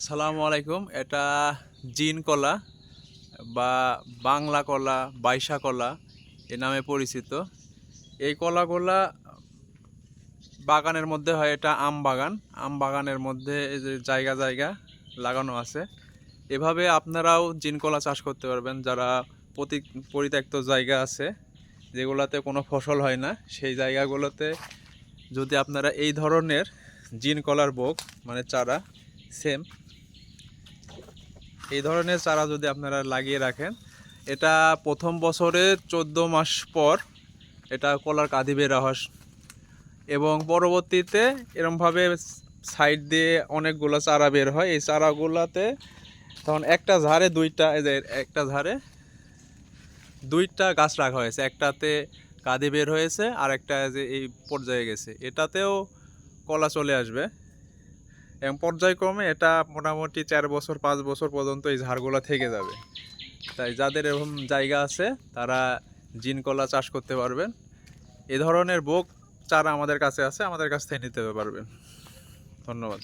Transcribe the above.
আসসালামু আলাইকুম। এটা জিন কলা বা বাংলা কলা, বাইশা কলা এ নামে পরিচিত। এই কলাগুলা বাগানের মধ্যে হয়, এটা আম বাগান। আম বাগানের মধ্যে এই যে জায়গা জায়গা লাগানো আছে। এভাবে আপনারাও জিন কলা চাষ করতে পারবেন, যারা প্রতি পরিত্যক্ত জায়গা আছে যেগুলোতে কোনো ফসল হয় না, সেই জায়গাগুলোতে যদি আপনারা এই ধরনের জিন কলার বোক মানে চারা সেম এই ধরনের চারা যদি আপনারা লাগিয়ে রাখেন, এটা প্রথম বছরে 14 মাস পর এটা কলার কাঁদি বের হয় এবং পরবর্তীতে এরমভাবে সাইড দিয়ে অনেকগুলো চারা বের হয়। এই চারাগুলোতে তখন একটা ঝাড়ে দুইটা, এই যে একটা ঝাড়ে দুইটা গাছ রাখা হয়েছে, একটাতে কাঁদি বের হয়েছে আর একটা যে এই পর্যায়ে গেছে, এটাতেও কলা চলে আসবে এবং পর্যায়ক্রমে এটা মোটামুটি 4 বছর 5 বছর পর্যন্ত এই ঝাড়গুলো থেকে যাবে। তাই যাদের এরকম জায়গা আছে তারা জিন কলা চাষ করতে পারবেন। এ ধরনের বোক চারা আমাদের কাছে আছে, আমাদের কাছ থেকে নিতে পারবেন। ধন্যবাদ।